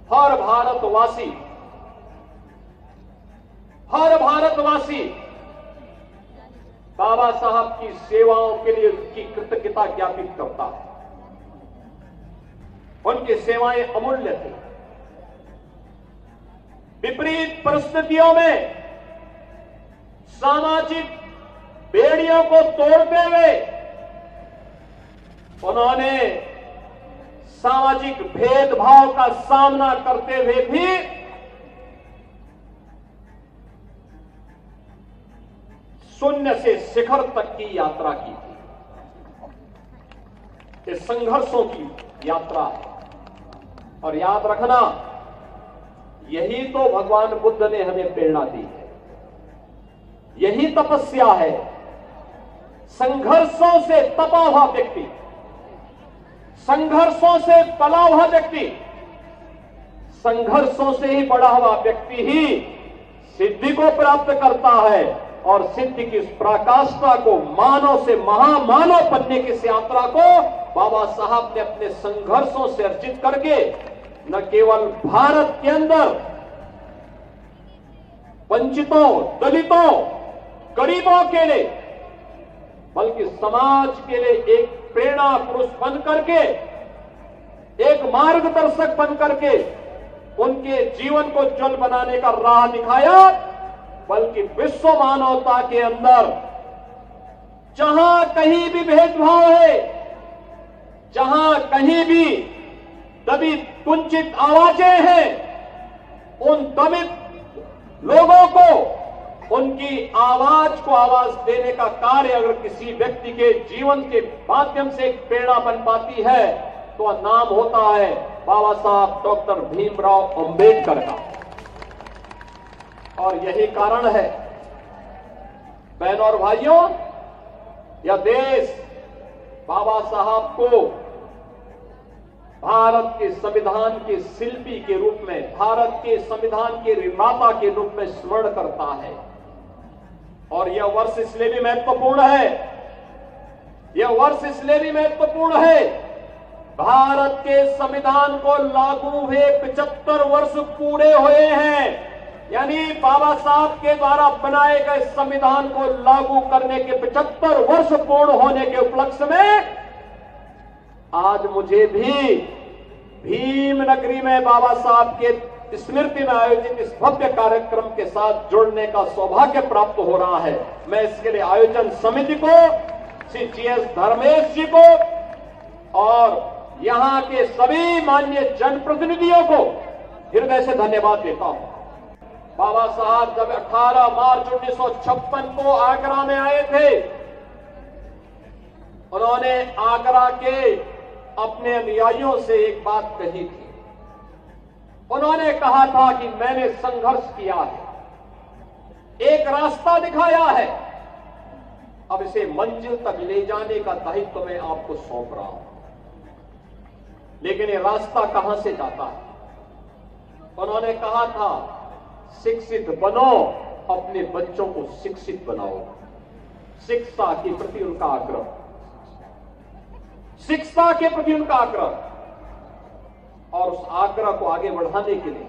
हर भारतवासी बाबा साहब की सेवाओं के लिए उनकी कृतज्ञता ज्ञापित करता है। उनकी सेवाएं अमूल्य थी। विपरीत परिस्थितियों में सामाजिक बेड़ियों को तोड़ते हुए उन्होंने सामाजिक भेदभाव का सामना करते हुए भी शून्य से शिखर तक की यात्रा की थी। ये संघर्षों की यात्रा है। और याद रखना, यही तो भगवान बुद्ध ने हमें प्रेरणा दी है। यही तपस्या है। संघर्षों से तपा हुआ व्यक्ति, संघर्षों से पला हुआ व्यक्ति, संघर्षों से ही बढ़ा हुआ व्यक्ति ही सिद्धि को प्राप्त करता है। और सिद्धि की इस पराकाष्ठा को, मानव से महामानव बनने की इस यात्रा को बाबा साहब ने अपने संघर्षों से अर्जित करके न केवल भारत के अंदर वंचितों, दलितों, गरीबों के लिए, बल्कि समाज के लिए एक प्रेरणा पुरुष बन करके, एक मार्गदर्शक बन करके उनके जीवन को उज्जवल बनाने का राह दिखाया। बल्कि विश्व मानवता के अंदर जहां कहीं भी भेदभाव है, जहां कहीं भी दबित कुंचित आवाजें हैं, उन दबित लोगों को, उनकी आवाज को आवाज देने का कार्य अगर किसी व्यक्ति के जीवन के माध्यम से एक प्रेरणा बन पाती है तो नाम होता है बाबा साहब डॉक्टर भीमराव अंबेडकर का। और यही कारण है बहनों और भाइयों, यह देश बाबा साहब को भारत के संविधान के शिल्पी के रूप में, भारत के संविधान के निर्माता के रूप में स्मरण करता है। और यह वर्ष इसलिए भी महत्वपूर्ण है, यह वर्ष इसलिए भी महत्वपूर्ण है, भारत के संविधान को लागू हुए 75 वर्ष पूरे हुए हैं। यानी बाबा साहब के द्वारा बनाए गए संविधान को लागू करने के 75 वर्ष पूर्ण होने के उपलक्ष्य में आज मुझे भी भीम नगरी में बाबा साहब के स्मृति में आयोजित इस भव्य कार्यक्रम के साथ जुड़ने का सौभाग्य प्राप्त हो रहा है। मैं इसके लिए आयोजन समिति को, श्री GS धर्मेश जी को और यहां के सभी माननीय जनप्रतिनिधियों को हृदय से धन्यवाद देता हूं। बाबा साहब जब 18 मार्च 1956 को आगरा में आए थे, उन्होंने आगरा के अपने अनुयायियों से एक बात कही थी। उन्होंने कहा था कि मैंने संघर्ष किया है, एक रास्ता दिखाया है, अब इसे मंजिल तक ले जाने का दायित्व मैं आपको सौंप रहा हूं। लेकिन ये रास्ता कहां से जाता है? उन्होंने कहा था, शिक्षित बनो, अपने बच्चों को शिक्षित बनाओ। शिक्षा के प्रति उनका आग्रह, शिक्षा के प्रति उनका आग्रह, और उस आग्रह को आगे बढ़ाने के लिए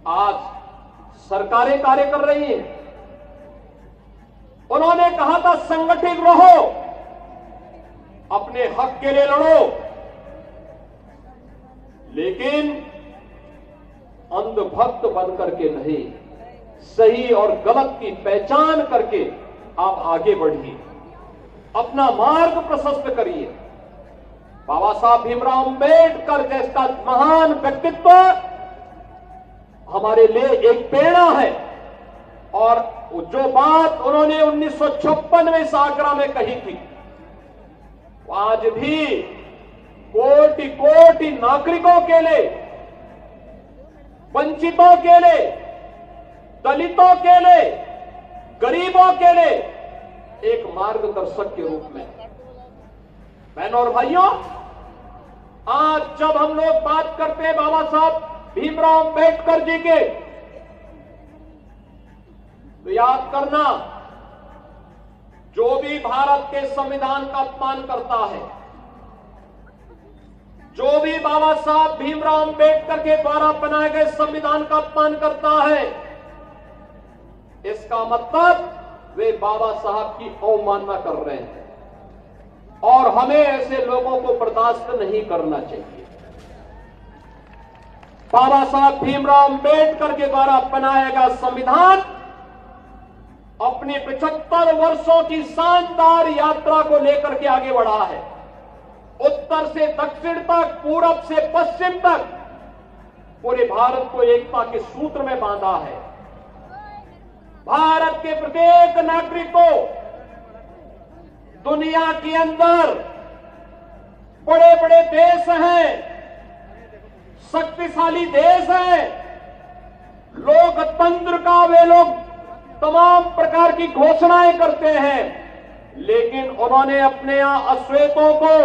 आज सरकारें कार्य कर रही हैं। उन्होंने कहा था, संगठित रहो, अपने हक के लिए लड़ो, लेकिन अंधभक्त बन करके नहीं, सही और गलत की पहचान करके आप आगे बढ़िए, अपना मार्ग प्रशस्त करिए। बाबा साहब भीमराव अंबेडकर जैसा महान व्यक्तित्व हमारे लिए एक प्रेरणा है। और जो बात उन्होंने 1956 में इस आगरा में कही थी, आज भी कोटि कोटि नागरिकों के लिए, वंचितों के लिए, दलितों के लिए, गरीबों के लिए एक मार्गदर्शक के रूप में। बहनों और भाइयों, आज जब हम लोग बात करते हैं बाबा साहब भीमराव अंबेडकर जी के, तो याद करना, जो भी भारत के संविधान का अपमान करता है, जो भी बाबा साहब भीमराव अंबेडकर के द्वारा बनाए गए संविधान का अपमान करता है, इसका मतलब वे बाबा साहब की अवमानना कर रहे हैं और हमें ऐसे लोगों को बर्दाश्त नहीं करना चाहिए। बाबा साहब भीमराव अंबेडकर के द्वारा बनाया गया संविधान अपनी 75 वर्षों की शानदार यात्रा को लेकर के आगे बढ़ा है। उत्तर से दक्षिण तक, पूरब से पश्चिम तक पूरे भारत को एकता के सूत्र में बांधा है। भारत के प्रत्येक नागरिक को दुनिया के अंदर बड़े बड़े देश हैं, शक्तिशाली देश है, लोकतंत्र का वे लोग तमाम प्रकार की घोषणाएं करते हैं, लेकिन उन्होंने अपने यहां अश्वेतों को,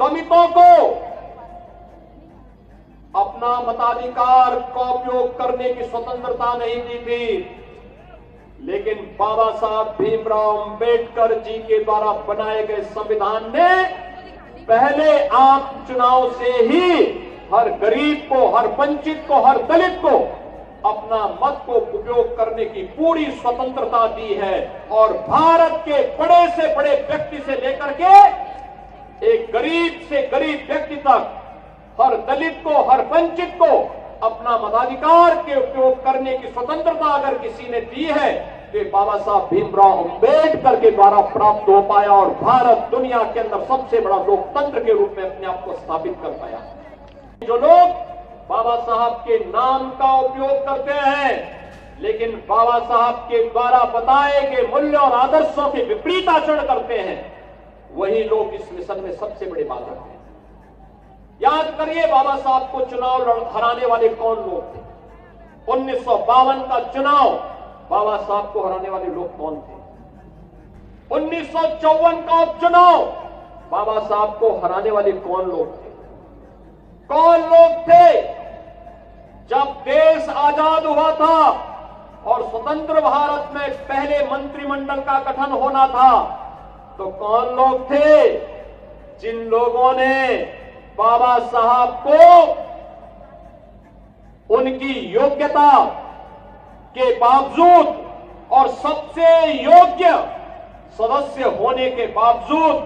दलितों को अपना मताधिकार का उपयोग करने की स्वतंत्रता नहीं दी थी। लेकिन बाबा साहब भीमराव अंबेडकर जी के द्वारा बनाए गए संविधान ने पहले आम चुनाव से ही हर गरीब को, हर वंचित को, हर दलित को अपना मत को उपयोग करने की पूरी स्वतंत्रता दी है। और भारत के बड़े से बड़े व्यक्ति से लेकर के एक गरीब से गरीब व्यक्ति तक, हर दलित को, हर वंचित को अपना मताधिकार के उपयोग करने की स्वतंत्रता अगर किसी ने दी है तो बाबा साहब भीमराव अंबेडकर के द्वारा प्राप्त हो पाया और भारत दुनिया के अंदर सबसे बड़ा लोकतंत्र के रूप में अपने आप को स्थापित कर पाया। जो लोग बाबा साहब के नाम का उपयोग करते हैं लेकिन बाबा साहब के द्वारा बताए गए मूल्य और आदर्शों के विपरीत आचरण करते हैं, वही लोग इस मिशन में सबसे बड़े बाधक हैं। याद करिए बाबा साहब को चुनाव हराने वाले कौन लोग थे। 1952 का चुनाव बाबा साहब को हराने वाले लोग कौन थे। 1954 का उपचुनाव बाबा साहब को हराने वाले कौन लोग थे। कौन लोग थे जब देश आजाद हुआ था और स्वतंत्र भारत में पहले मंत्रिमंडल का गठन होना था, तो कौन लोग थे जिन लोगों ने बाबा साहब को उनकी योग्यता के बावजूद और सबसे योग्य सदस्य होने के बावजूद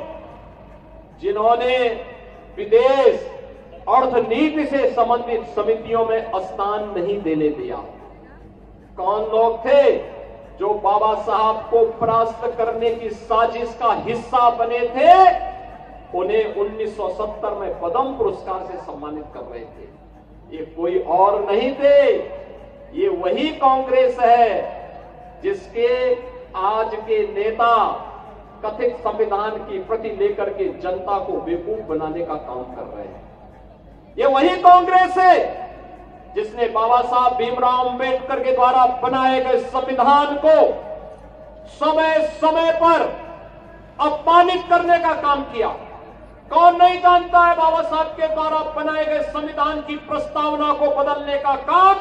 जिन्होंने विदेश अर्थनीति से संबंधित समितियों में स्थान नहीं देने दिया। कौन लोग थे जो बाबा साहब को परास्त करने की साजिश का हिस्सा बने थे, उन्हें 1970 में पद्म पुरस्कार से सम्मानित कर रहे थे। ये कोई और नहीं थे, ये वही कांग्रेस है जिसके आज के नेता कथित संविधान की प्रति लेकर के जनता को बेवकूफ बनाने का काम कर रहे हैं। ये वही कांग्रेस है जिसने बाबा साहब भीमराव अंबेडकर के द्वारा बनाए गए संविधान को समय समय पर अपमानित करने का काम किया। कौन नहीं जानता है बाबा साहब के द्वारा बनाए गए संविधान की प्रस्तावना को बदलने का काम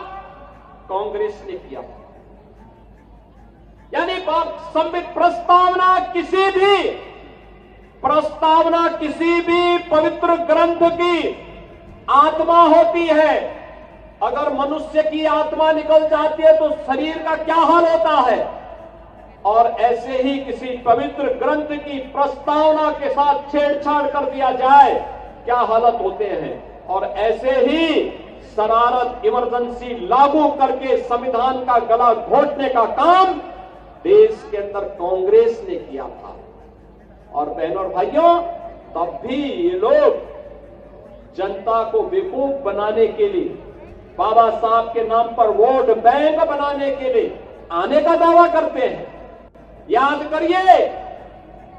कांग्रेस ने किया। यानी प्रस्तावना किसी भी पवित्र ग्रंथ की आत्मा होती है। अगर मनुष्य की आत्मा निकल जाती है तो शरीर का क्या हाल होता है, और ऐसे ही किसी पवित्र ग्रंथ की प्रस्तावना के साथ छेड़छाड़ कर दिया जाए क्या हालत होते हैं। और ऐसे ही शरारत, इमरजेंसी लागू करके संविधान का गला घोटने का काम देश के अंदर कांग्रेस ने किया था। और बहनों और भाइयों, तब भी ये लोग जनता को बेवकूफ बनाने के लिए, बाबा साहब के नाम पर वोट बैंक बनाने के लिए आने का दावा करते हैं। याद करिए,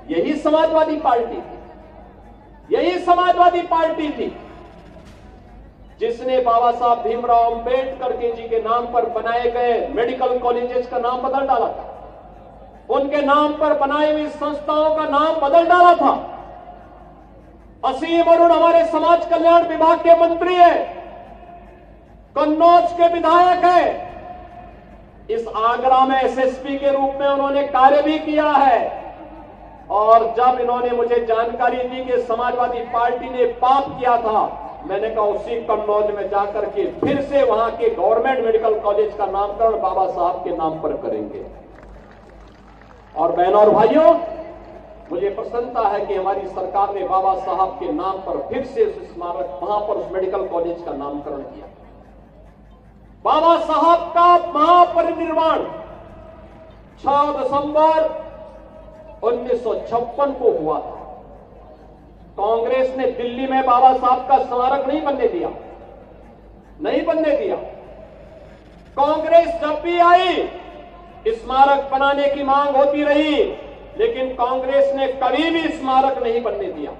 यही समाजवादी पार्टी थी, यही समाजवादी पार्टी थी जिसने बाबा साहब भीमराव अंबेडकर जी के नाम पर बनाए गए मेडिकल कॉलेजेस का नाम बदल डाला था, उनके नाम पर बनाई हुई संस्थाओं का नाम बदल डाला था। असीम अरुण हमारे समाज कल्याण विभाग के मंत्री हैं, कन्नौज के विधायक हैं, इस आगरा में एसएसपी के रूप में उन्होंने कार्य भी किया है। और जब इन्होंने मुझे जानकारी दी कि समाजवादी पार्टी ने पाप किया था, मैंने कहा उसी कन्नौज में जाकर के फिर से वहां के गवर्नमेंट मेडिकल कॉलेज का नामकरण बाबा साहब के नाम पर करेंगे। और बहनों और भाइयों, मुझे प्रसन्नता है कि हमारी सरकार ने बाबा साहब के नाम पर फिर से उस स्मारक, वहां पर उस मेडिकल कॉलेज का नामकरण किया। बाबा साहब का महापरिनिर्वाण 6 दिसंबर 1956 को हुआ था। कांग्रेस ने दिल्ली में बाबा साहब का स्मारक नहीं बनने दिया। कांग्रेस जब भी आई स्मारक बनाने की मांग होती रही, लेकिन कांग्रेस ने कभी भी स्मारक नहीं बनने दिया।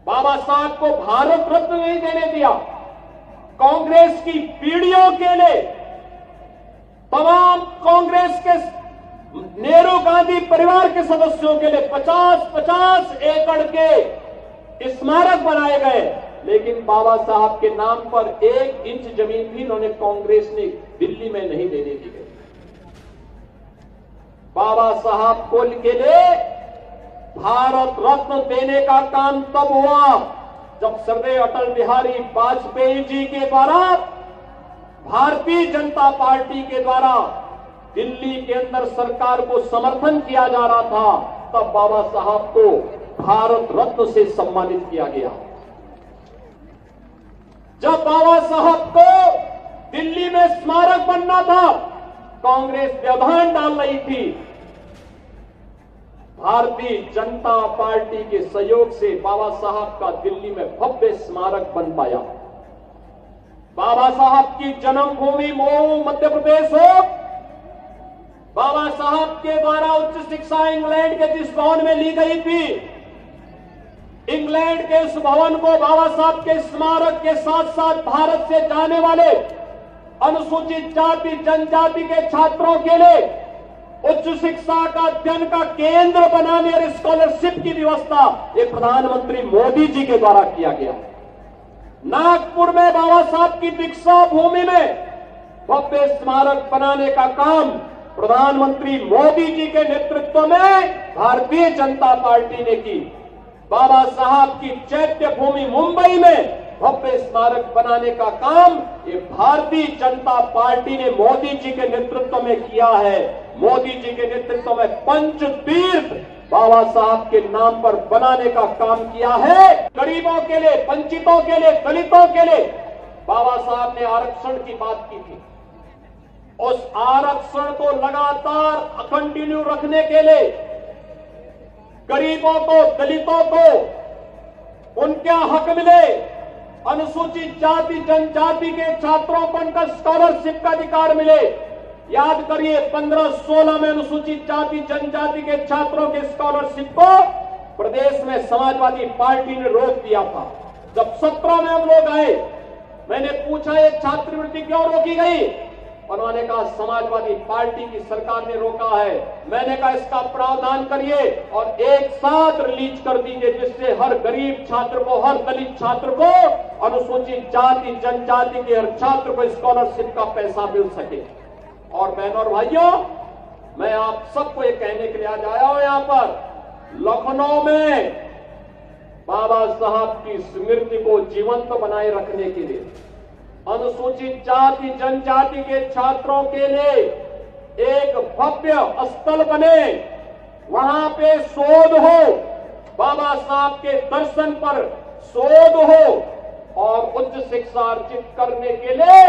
बाबा साहब को भारत रत्न नहीं देने दिया। कांग्रेस की पीढ़ियों के लिए तमाम कांग्रेस के नेहरू गांधी परिवार के सदस्यों के लिए 50-50 एकड़ के स्मारक बनाए गए, लेकिन बाबा साहब के नाम पर 1 इंच जमीन भी इन्होंने कांग्रेस ने दिल्ली में नहीं देने दी गई। बाबा साहब को के लिए भारत रत्न देने का काम तब हुआ जब श्रद्धेय अटल बिहारी वाजपेयी जी के द्वारा, भारतीय जनता पार्टी के द्वारा दिल्ली के अंदर सरकार को समर्थन किया जा रहा था। तब बाबा साहब को भारत रत्न से सम्मानित किया गया। जब बाबा साहब को दिल्ली में स्मारक बनना था, कांग्रेस व्यवधान डाल रही थी। भारतीय जनता पार्टी के सहयोग से बाबा साहब का दिल्ली में भव्य स्मारक बन पाया। बाबा साहब की जन्मभूमि मऊ मध्य प्रदेश हो, बाबा साहब के द्वारा उच्च शिक्षा इंग्लैंड के जिस भवन में ली गई थी, इंग्लैंड के उस भवन को बाबा साहब के स्मारक के साथ साथ भारत से जाने वाले अनुसूचित जाति जनजाति के छात्रों के लिए उच्च शिक्षा का अध्ययन का केंद्र बनाने और स्कॉलरशिप की व्यवस्था ये प्रधानमंत्री मोदी जी के द्वारा किया गया। नागपुर में बाबा साहब की दीक्षा भूमि में भव्य स्मारक बनाने का काम प्रधानमंत्री मोदी जी के नेतृत्व में भारतीय जनता पार्टी ने की। बाबा साहब की चैत्य भूमि मुंबई में भव्य स्मारक बनाने का काम ये भारतीय जनता पार्टी ने मोदी जी के नेतृत्व में किया है। मोदी जी के नेतृत्व में पंच तीर्थ बाबा साहब के नाम पर बनाने का काम किया है। गरीबों के लिए, वंचितों के लिए, दलितों के लिए बाबा साहब ने आरक्षण की बात की थी। उस आरक्षण को लगातार कंटिन्यू रखने के लिए गरीबों को, दलितों को उनका हक मिले, अनुसूचित जाति जनजाति के छात्रों को उनका स्कॉलरशिप का अधिकार मिले। याद करिए 15-16 में अनुसूचित जाति जनजाति के छात्रों के स्कॉलरशिप को प्रदेश में समाजवादी पार्टी ने रोक दिया था। जब 17 में हम लोग आए, मैंने पूछा ये छात्रवृत्ति क्यों रोकी गई? उन्होंने कहा समाजवादी पार्टी की सरकार ने रोका है। मैंने कहा इसका प्रावधान करिए और एक साथ रिलीज कर दीजिए, जिससे हर गरीब छात्र को, हर दलित छात्र को, अनुसूचित जाति जनजाति के हर छात्र को स्कॉलरशिप का पैसा मिल सके। और बहनों और भाइयों, मैं आप सबको ये कहने के लिए आज आया हूं यहां पर, लखनऊ में बाबा साहब की स्मृति को जीवंत बनाए रखने के लिए अनुसूचित जाति जनजाति के छात्रों के लिए एक भव्य स्थल बने, वहां पे शोध हो, बाबा साहब के दर्शन पर शोध हो और उच्च शिक्षा अर्जित करने के लिए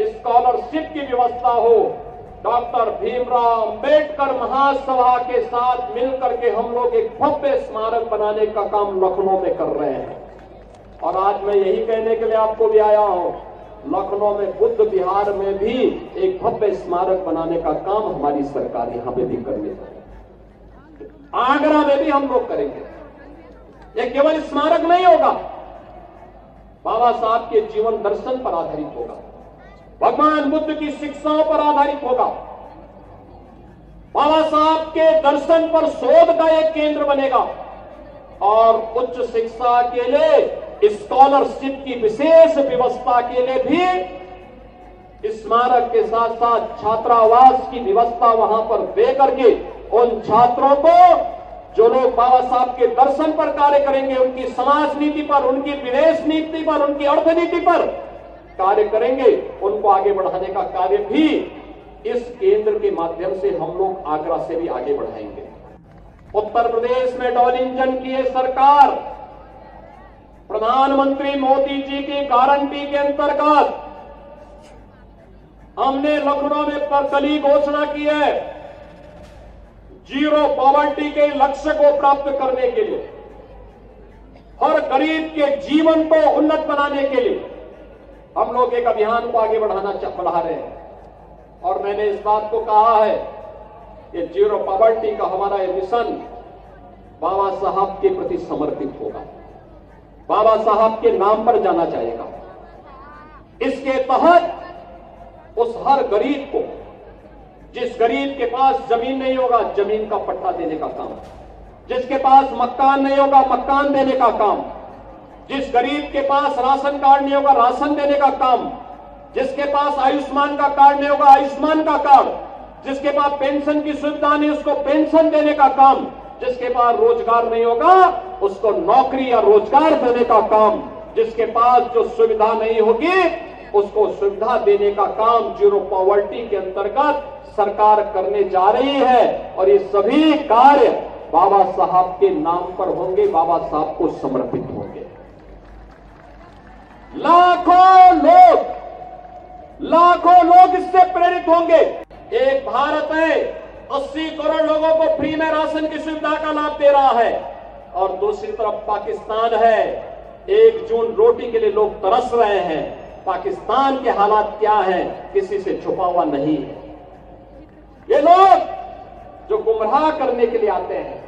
स्कॉलरशिप की व्यवस्था हो। डॉक्टर भीमराव अंबेडकर महासभा के साथ मिलकर के हम लोग एक भव्य स्मारक बनाने का काम लखनऊ में कर रहे हैं। और आज मैं यही कहने के लिए आपको भी आया हूं, लखनऊ में बुद्ध विहार में भी एक भव्य स्मारक बनाने का काम हमारी सरकार यहां पे भी करने वाली है। आगरा में भी हम लोग करेंगे। ये केवल स्मारक नहीं होगा, बाबा साहब के जीवन दर्शन पर आधारित होगा, भगवान बुद्ध की शिक्षाओं पर आधारित होगा। बाबा साहब के दर्शन पर शोध का एक केंद्र बनेगा और उच्च शिक्षा के लिए स्कॉलरशिप की विशेष व्यवस्था के लिए भी स्मारक के साथ साथ छात्रावास की व्यवस्था वहां पर दे करके उन छात्रों को जो लोग बाबा साहब के दर्शन पर कार्य करेंगे, उनकी समाज नीति पर, उनकी विदेश नीति पर, उनकी अर्थनीति पर कार्य करेंगे, उनको आगे बढ़ाने का कार्य भी इस केंद्र के माध्यम से हम लोग आगरा से भी आगे बढ़ाएंगे। उत्तर प्रदेश में डबल इंजन की ये सरकार प्रधानमंत्री मोदी जी की गारंटी के अंतर्गत हमने लखनऊ में कल ही घोषणा की है, जीरो पॉवर्टी के लक्ष्य को प्राप्त करने के लिए, हर गरीब के जीवन को उन्नत बनाने के लिए हम लोग एक अभियान को आगे बढ़ा रहे हैं। और मैंने इस बात को कहा है कि जीरो पॉवर्टी का हमारा ये मिशन बाबा साहब के प्रति समर्पित होगा, बाबा साहब के नाम पर जाना जाएगा। इसके तहत उस हर गरीब को, जिस गरीब के पास जमीन नहीं होगा, जमीन का पट्टा देने का काम, जिसके पास मकान नहीं होगा, मकान देने का काम, जिस गरीब के पास राशन कार्ड नहीं होगा, राशन देने का काम, जिसके पास आयुष्मान का कार्ड नहीं होगा, आयुष्मान का कार्ड, जिसके पास पेंशन की सुविधा नहीं, उसको पेंशन देने का काम, जिसके पास रोजगार नहीं होगा, उसको नौकरी या रोजगार देने का काम, जिसके पास जो सुविधा नहीं होगी, उसको सुविधा देने का काम जीरो पॉवर्टी के अंतर्गत सरकार करने जा रही है। और ये सभी कार्य बाबा साहब के नाम पर होंगे, बाबा साहब को समर्पित होंगे। लाखों लोग इससे प्रेरित होंगे। एक भारत है, 80 करोड़ लोगों को फ्री में राशन की सुविधा का लाभ दे रहा है, और दूसरी तरफ पाकिस्तान है, 1 जून रोटी के लिए लोग तरस रहे हैं। पाकिस्तान के हालात क्या हैं, किसी से छुपा हुआ नहीं है। ये लोग जो गुमराह करने के लिए आते हैं,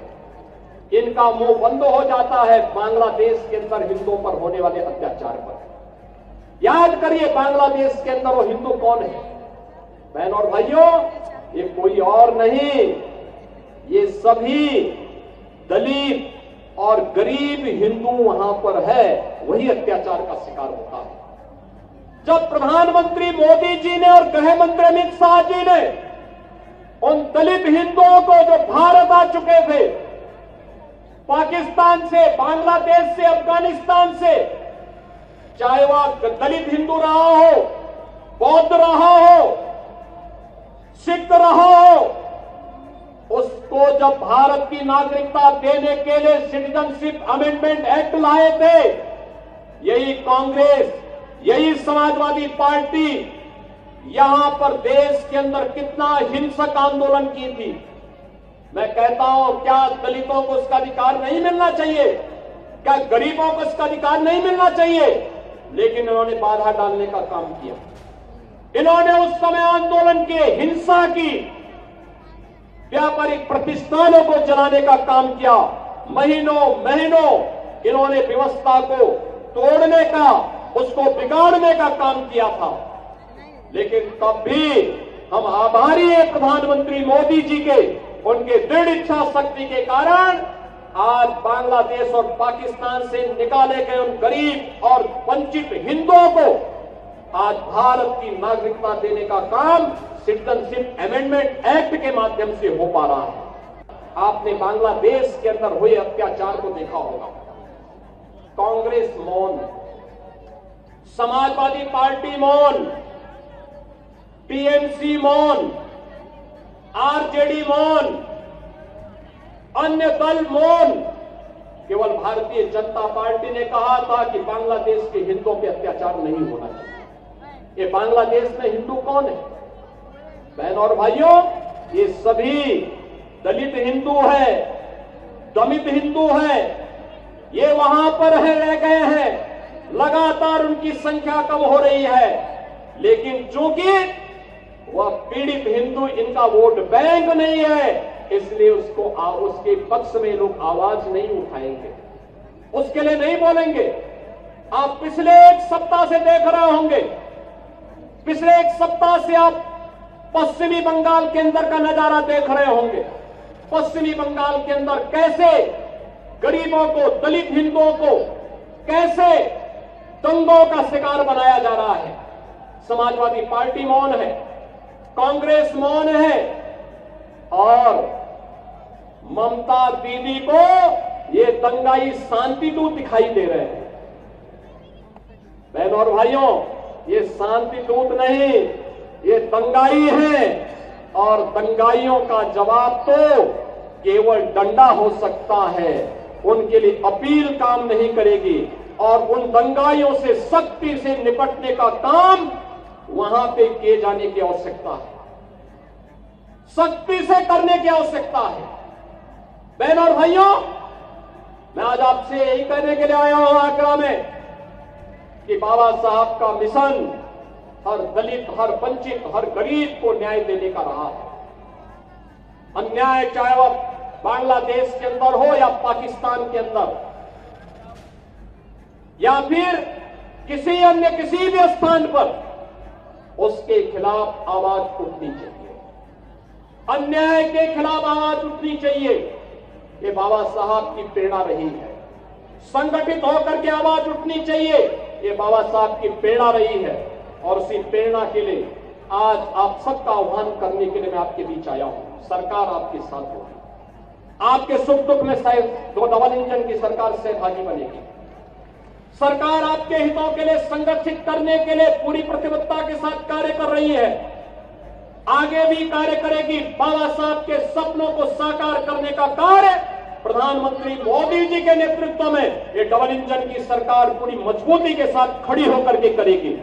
इनका मुंह बंद हो जाता है बांग्लादेश के अंदर हिंदुओं पर होने वाले अत्याचार पर। याद करिए बांग्लादेश के अंदर वो हिंदू कौन है। बहन और भाइयों, ये कोई और नहीं, ये सभी दलित और गरीब हिंदू वहां पर है, वही अत्याचार का शिकार होता है। जब प्रधानमंत्री मोदी जी ने और गृह मंत्री अमित शाह जी ने उन दलित हिंदुओं को जो भारत आ चुके थे, पाकिस्तान से, बांग्लादेश से, अफगानिस्तान से, चाहे वह दलित हिंदू रहा हो, बौद्ध रहा हो, सिख रहा हो, उसको जब भारत की नागरिकता देने के लिए सिटीजनशिप अमेंडमेंट एक्ट लाए थे, यही कांग्रेस, यही समाजवादी पार्टी यहां पर देश के अंदर कितना हिंसक आंदोलन की थी। मैं कहता हूं, क्या दलितों को उसका अधिकार नहीं मिलना चाहिए? क्या गरीबों को उसका अधिकार नहीं मिलना चाहिए? लेकिन इन्होंने बाधा डालने का काम किया। इन्होंने उस समय आंदोलन किए, हिंसा की, व्यापारिक प्रतिष्ठानों को जलाने का काम किया। महीनों इन्होंने व्यवस्था को तोड़ने का, उसको बिगाड़ने का काम किया था। लेकिन तब भी हम आभारी हैं प्रधानमंत्री मोदी जी के, उनके दृढ़ इच्छा शक्ति के कारण आज बांग्लादेश और पाकिस्तान से निकाले गए उन गरीब और वंचित हिंदुओं को आज भारत की नागरिकता देने का काम सिटीजनशिप अमेंडमेंट एक्ट के माध्यम से हो पा रहा है। आपने बांग्लादेश के अंदर हुए अत्याचार को देखा होगा। कांग्रेस मौन, समाजवादी पार्टी मौन, टीएमसी मौन, आरजेडी मौन, अन्य दल मौन। केवल भारतीय जनता पार्टी ने कहा था कि बांग्लादेश के हिंदुओं पे अत्याचार नहीं होना चाहिए। ये बांग्लादेश में हिंदू कौन है? बहन और भाइयों, ये सभी दलित हिंदू है, दलित हिंदू है, ये वहां पर रह गए हैं। लगातार उनकी संख्या कम हो रही है, लेकिन चूंकि वह पीड़ित हिंदू इनका वोट बैंक नहीं है, इसलिए उसके पक्ष में लोग आवाज नहीं उठाएंगे, उसके लिए नहीं बोलेंगे। आप पिछले 1 सप्ताह से देख रहे होंगे, पिछले 1 सप्ताह से आप पश्चिमी बंगाल के अंदर का नजारा देख रहे होंगे। पश्चिमी बंगाल के अंदर कैसे गरीबों को, दलित हिंदुओं को कैसे दंगों का शिकार बनाया जा रहा है। समाजवादी पार्टी मौन है, कांग्रेस मौन है, और ममता दीदी को ये दंगाई शांति दूत दिखाई दे रहे हैं। बहनों और भाइयों, ये शांति दूत नहीं, ये दंगाई है, और दंगाइयों का जवाब तो केवल डंडा हो सकता है। उनके लिए अपील काम नहीं करेगी, और उन दंगाइयों से सख्ती से निपटने का काम वहां पे किए जाने की आवश्यकता है, सख्ती से करने की आवश्यकता है। बहनों और भाइयों, मैं आज आपसे यही कहने के लिए आया हूं आगरा में कि बाबा साहब का मिशन हर दलित, हर वंचित, हर गरीब को न्याय देने का रहा है। अन्याय चाहे वह बांग्लादेश के अंदर हो या पाकिस्तान के अंदर या फिर किसी अन्य किसी भी स्थान पर, उसके खिलाफ आवाज उठनी चाहिए, अन्याय के खिलाफ आवाज उठनी चाहिए। ये बाबा साहब की प्रेरणा रही है। संगठित होकर के आवाज उठनी चाहिए, ये बाबा साहब की प्रेरणा रही है। और उसी प्रेरणा के लिए आज आप सबका आह्वान करने के लिए मैं आपके बीच आया हूं। सरकार आपके साथ होगी, आपके सुख दुख में शायद दो डबल इंजन की सरकार सहभागी बनेगी। सरकार आपके हितों के लिए संगठित करने के लिए पूरी प्रतिबद्धता के साथ कार्य कर रही है, आगे भी कार्य करेगी। बाबा साहब के सपनों को साकार करने का कार्य प्रधानमंत्री मोदी जी के नेतृत्व में ये डबल इंजन की सरकार पूरी मजबूती के साथ खड़ी होकर के करेगी।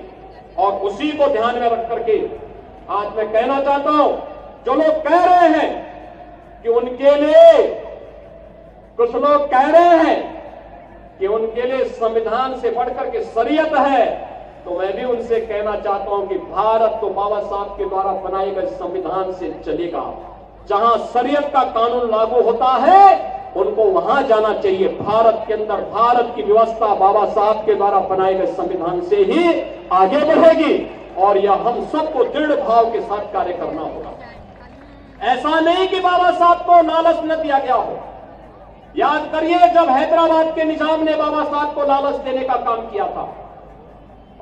और उसी को ध्यान में रख करके आज मैं कहना चाहता हूं, जो लोग कह रहे हैं कि उनके लिए, कुछ लोग कह रहे हैं कि उनके लिए संविधान से बढ़कर के शरीयत है, तो मैं भी उनसे कहना चाहता हूं कि भारत तो बाबा साहब के द्वारा बनाए गए संविधान से चलेगा। जहां शरीयत का कानून लागू होता है उनको वहां जाना चाहिए। भारत के अंदर भारत की व्यवस्था बाबा साहब के द्वारा बनाए गए संविधान से ही आगे बढ़ेगी, और यह हम सबको दृढ़ भाव के साथ कार्य करना होगा। ऐसा नहीं कि बाबा साहब को लालच न दिया गया हो। याद करिए, जब हैदराबाद के निजाम ने बाबा साहब को लालच देने का काम किया था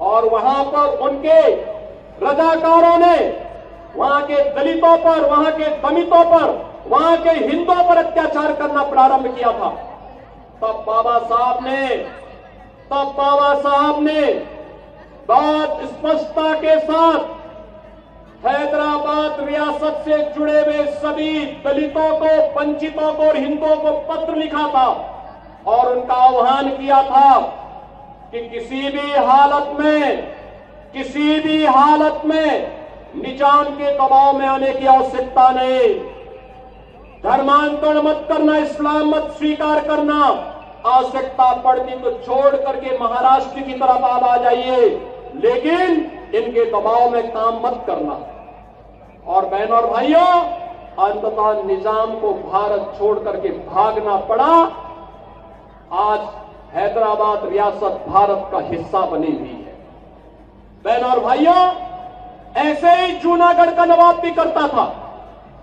और वहां पर उनके रजाकारों ने वहां के दलितों पर, वहां के दलितों पर, वहां के हिंदुओं पर अत्याचार करना प्रारंभ किया था, तब बाबा साहब ने बहुत स्पष्टता के साथ हैदराबाद रियासत से जुड़े हुए सभी दलितों को, वंचितों को और हिंदुओं को पत्र लिखा था और उनका आह्वान किया था कि किसी भी हालत में निजाम के दबाव में आने की आवश्यकता नहीं। धर्मांतरण मत करना, इस्लाम मत स्वीकार करना, आवश्यकता पड़ती तो छोड़ करके महाराष्ट्र की तरफ आप आ जाइए, लेकिन इनके दबाव में काम मत करना। और बहनों और भाइयों, अंततः निजाम को भारत छोड़ करके भागना पड़ा। आज हैदराबाद रियासत भारत का हिस्सा बनी हुई है। बहनों और भाइयों, ऐसे ही जूनागढ़ का नवाब भी करता था।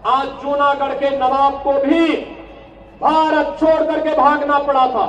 आज जूनागढ़ के नवाब को भी भारत छोड़ करके भागना पड़ा था।